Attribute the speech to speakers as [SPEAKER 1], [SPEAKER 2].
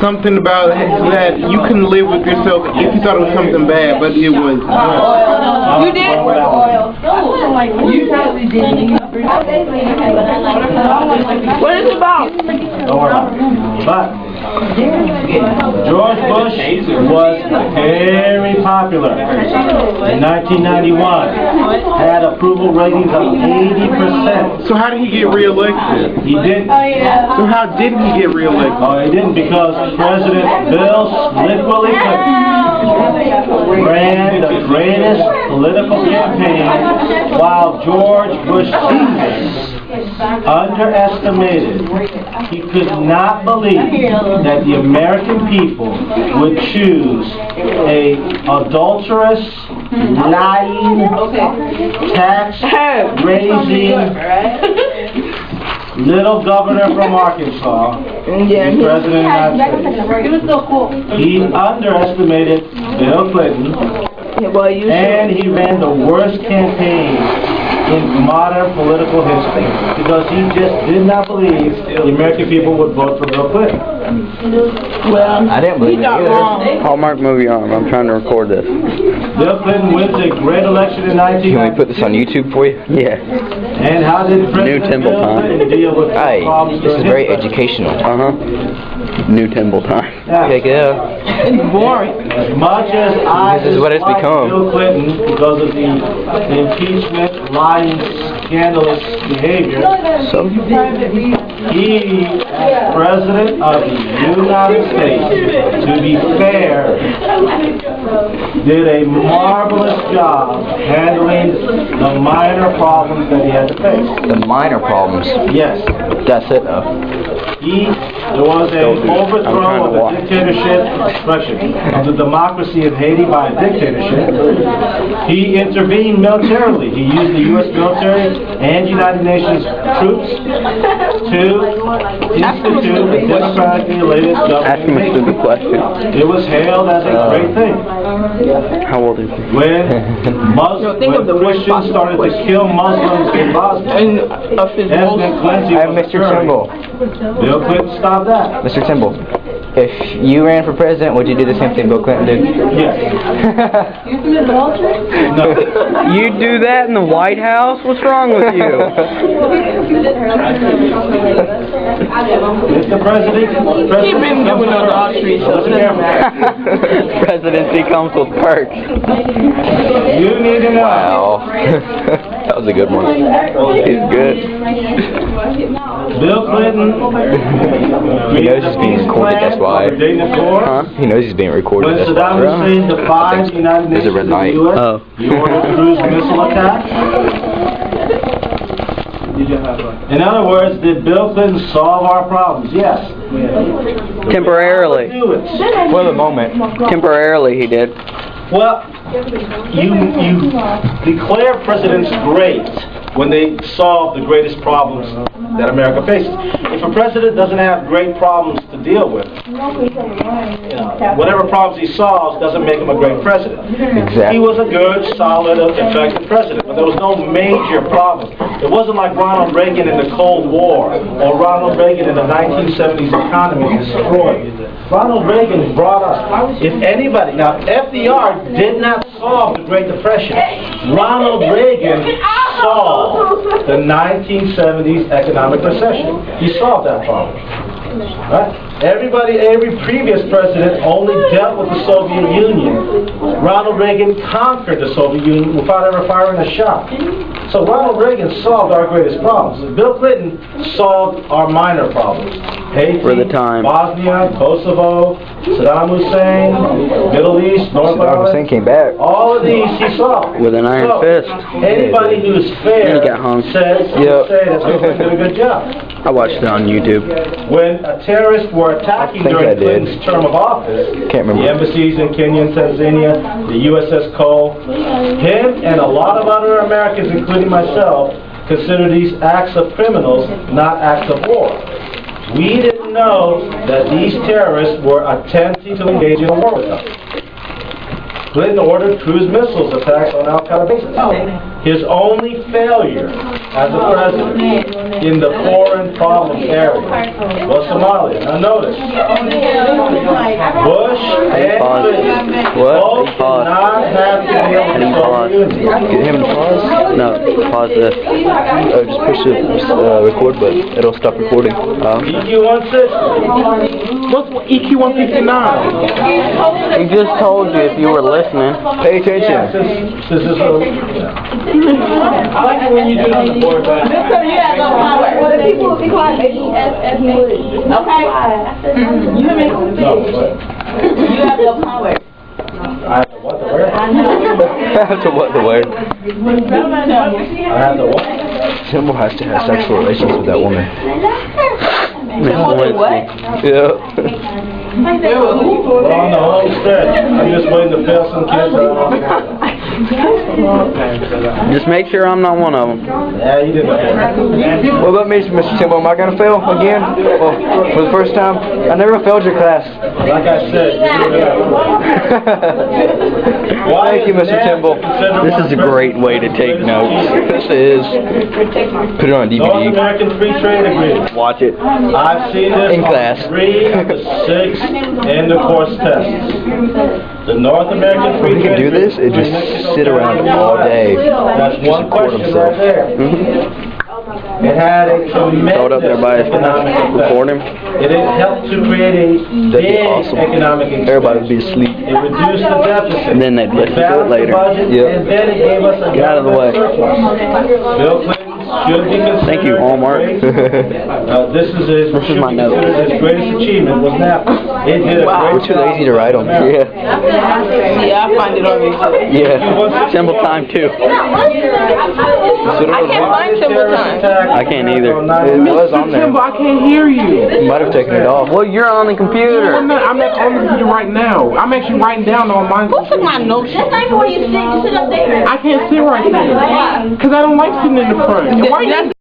[SPEAKER 1] something about that you couldn't live with yourself if you thought it was something bad, but it was.
[SPEAKER 2] You did? You probably didn't. What is it about?
[SPEAKER 3] Don't worry about it. But George Bush was very popular in 1991. Had approval ratings of 80%.
[SPEAKER 1] So how did he get reelected?
[SPEAKER 3] He didn't.
[SPEAKER 1] So how did he get reelected?
[SPEAKER 3] Oh, he didn't because President Bill Slickily Clinton ran the greatest political campaign while George Bush Sr. underestimated. He could not believe that the American people would choose a adulterous, lying, tax-raising little governor from Arkansas, the president of the United States. He underestimated Bill Clinton, and he ran the worst campaign in modern political history because he just did not believe the American people would vote for Bill Clinton.
[SPEAKER 4] Well, I didn't believe it either.
[SPEAKER 5] Hallmark movie on. I'm trying to record this.
[SPEAKER 3] Bill Clinton wins a great election in 1990.
[SPEAKER 5] Can we put this on YouTube for you? Yeah.
[SPEAKER 3] And how did President Bill Clinton deal with
[SPEAKER 4] Hey,
[SPEAKER 3] problems?
[SPEAKER 4] this is very educational.
[SPEAKER 5] New Timble time.
[SPEAKER 4] Heck yeah.
[SPEAKER 2] It's boring.
[SPEAKER 3] As much as I
[SPEAKER 4] This is what it's
[SPEAKER 3] dislike
[SPEAKER 4] become.
[SPEAKER 3] Bill Clinton because of the impeachment, lying, scandalous behavior, he, as President of the United States, to be fair, did a marvelous job handling the minor problems that he had to face.
[SPEAKER 4] The minor problems.
[SPEAKER 3] Yes.
[SPEAKER 4] That's it.
[SPEAKER 3] There was an overthrow of the dictatorship, of the democracy in Haiti by a dictatorship. He intervened militarily. He used the U.S. military and United Nations troops to institute a democratically elected
[SPEAKER 5] Ask him a stupid
[SPEAKER 3] government.
[SPEAKER 5] question.
[SPEAKER 3] It was hailed as a great thing.
[SPEAKER 5] How old is he?
[SPEAKER 3] When Christians started to kill Muslims in Bosnia, Desmond Clinton
[SPEAKER 4] Hey,
[SPEAKER 3] was
[SPEAKER 4] Mr.
[SPEAKER 3] attorney.
[SPEAKER 4] Timble.
[SPEAKER 3] Bill Clinton stopped that.
[SPEAKER 4] Mr. Timble. If you ran for president, would you do the same thing Bill Clinton did?
[SPEAKER 3] Yes. No.
[SPEAKER 5] You do that in the White House? What's wrong with you?
[SPEAKER 3] Mr. President,
[SPEAKER 2] Keep him doing adultery, so
[SPEAKER 5] Presidency comes with perks.
[SPEAKER 3] you need to know.
[SPEAKER 4] Wow. That was a good one.
[SPEAKER 5] He's good.
[SPEAKER 3] Bill Clinton
[SPEAKER 4] He knows he's being recorded, that's why.
[SPEAKER 5] Huh?
[SPEAKER 4] He knows he's being recorded,
[SPEAKER 3] When
[SPEAKER 4] that's
[SPEAKER 3] Saddam
[SPEAKER 4] why.
[SPEAKER 3] Hussein defied the United
[SPEAKER 4] There's a
[SPEAKER 3] Nations
[SPEAKER 4] red
[SPEAKER 3] and the
[SPEAKER 4] light.
[SPEAKER 3] U.S.,
[SPEAKER 5] Oh.
[SPEAKER 3] he ordered cruise missile attacks. In other words, did Bill Clinton solve our problems? Yes.
[SPEAKER 5] Temporarily.
[SPEAKER 3] Do it.
[SPEAKER 4] For the moment.
[SPEAKER 5] Temporarily he did.
[SPEAKER 3] Well, you declare presidents great when they solve the greatest problems that America faces. If a president doesn't have great problems to deal with, whatever problems he solves doesn't make him a great president.
[SPEAKER 4] Exactly.
[SPEAKER 3] He was a good, solid, effective president, but there was no major problems. It wasn't like Ronald Reagan in the Cold War or Ronald Reagan in the 1970s economy destroyed. Ronald Reagan brought us, if anybody, now FDR did not solve the Great Depression. Ronald Reagan solved the 1970s economic recession. He solved that problem. Right? Every previous president only dealt with the Soviet Union. Ronald Reagan conquered the Soviet Union without ever firing a shot. So Ronald Reagan solved our greatest problems. Bill Clinton solved our minor problems. Haiti,
[SPEAKER 5] For the time.
[SPEAKER 3] Bosnia, Kosovo, Saddam Hussein, Middle East, North
[SPEAKER 4] Saddam Hussein
[SPEAKER 3] Ireland.
[SPEAKER 4] came back.
[SPEAKER 3] All of these he solved.
[SPEAKER 5] With an iron fist.
[SPEAKER 3] Anybody who's fair
[SPEAKER 5] He got hung.
[SPEAKER 3] says say that Bill Clinton did a good job.
[SPEAKER 5] I watched it on YouTube.
[SPEAKER 3] When terrorists were attacking
[SPEAKER 4] I think I
[SPEAKER 3] during
[SPEAKER 4] did.
[SPEAKER 3] Clinton's term of office,
[SPEAKER 4] Can't remember.
[SPEAKER 3] the embassies in Kenya and Tanzania, the USS Cole, him and a lot of other Americans, including myself, consider these acts of criminals, not acts of war. We didn't know that these terrorists were attempting to engage in a war with us. Clinton ordered cruise missiles attacks on Al-Qaeda bases. His only failure as a president in the foreign problems area was Somalia. Now notice, pause.
[SPEAKER 4] What?
[SPEAKER 3] Folks
[SPEAKER 4] Pause.
[SPEAKER 3] cannot have to be able
[SPEAKER 4] How
[SPEAKER 3] to
[SPEAKER 4] do you
[SPEAKER 3] solve
[SPEAKER 4] pause?
[SPEAKER 3] unity.
[SPEAKER 4] Get him to pause? No, pause this. Just push the record button. It'll stop recording.
[SPEAKER 3] EQ 160.
[SPEAKER 1] What's EQ 159?
[SPEAKER 4] He just told you if you were listening. Pay attention.
[SPEAKER 3] Since this is
[SPEAKER 2] I like it when you do it on the board, but.
[SPEAKER 6] Mister, you have no power. Well, the people will be quiet. Okay? You hear me? You have no power.
[SPEAKER 3] I have to what the word?
[SPEAKER 4] After what the word?
[SPEAKER 3] I have to what?
[SPEAKER 4] Timbo has to have sexual relations with that woman. Yeah.
[SPEAKER 3] We're on the home stretch. I'm just waiting to fail some kids out.
[SPEAKER 5] Just make sure I'm not one of them.
[SPEAKER 3] Yeah, you did that.
[SPEAKER 4] What about me, Mr. Timbo? Am I gonna fail again? Well, for the first time? I never failed your class.
[SPEAKER 3] Like I said, you did that.
[SPEAKER 4] Thank you, Mr. Timbo. This is a great way to take notes. This is. Put it on
[SPEAKER 3] North
[SPEAKER 4] DVD.
[SPEAKER 3] American Free Trade Agreement.
[SPEAKER 4] Watch it.
[SPEAKER 3] I've seen this
[SPEAKER 4] In class.
[SPEAKER 3] on 3 of the 6 end-of-course tests. The North American Free
[SPEAKER 4] He
[SPEAKER 3] Trade
[SPEAKER 4] can do this and just sit around all day.
[SPEAKER 3] That's
[SPEAKER 4] Just
[SPEAKER 3] one
[SPEAKER 4] record
[SPEAKER 3] question
[SPEAKER 4] himself.
[SPEAKER 3] right there. It had a tremendous
[SPEAKER 4] Hold up there by his
[SPEAKER 3] economic impact.
[SPEAKER 4] record him.
[SPEAKER 3] It helped to create a
[SPEAKER 4] That'd be
[SPEAKER 3] big
[SPEAKER 4] awesome.
[SPEAKER 3] economic expansion.
[SPEAKER 4] Everybody would be asleep.
[SPEAKER 3] It reduced the deficit.
[SPEAKER 4] And then they'd listen to it
[SPEAKER 3] balanced the
[SPEAKER 4] later.
[SPEAKER 3] budget,
[SPEAKER 4] Yep.
[SPEAKER 3] And then it gave us a
[SPEAKER 4] Get out of the way.
[SPEAKER 3] surplus. Bill Clinton should be considered.
[SPEAKER 4] Thank you, Walmart.
[SPEAKER 3] This is his.
[SPEAKER 4] This is my note.
[SPEAKER 3] His greatest achievement was NAFTA. It did a great
[SPEAKER 4] We're too lazy to write them. Yeah.
[SPEAKER 2] Yeah, I find it on YouTube.
[SPEAKER 4] Yeah. Symbol time too.
[SPEAKER 2] I can't find symbol time.
[SPEAKER 4] I can't either. It was on there.
[SPEAKER 1] Timbo, I can't hear you.
[SPEAKER 4] You might have taken it off.
[SPEAKER 5] Well, you're on the computer.
[SPEAKER 1] I'm not on the computer right now. I'm actually writing down all mine.
[SPEAKER 2] Who took my notes?
[SPEAKER 6] That's not even where you sit. You sit up there.
[SPEAKER 1] I can't sit right there. Because I don't like sitting in the front.
[SPEAKER 2] That's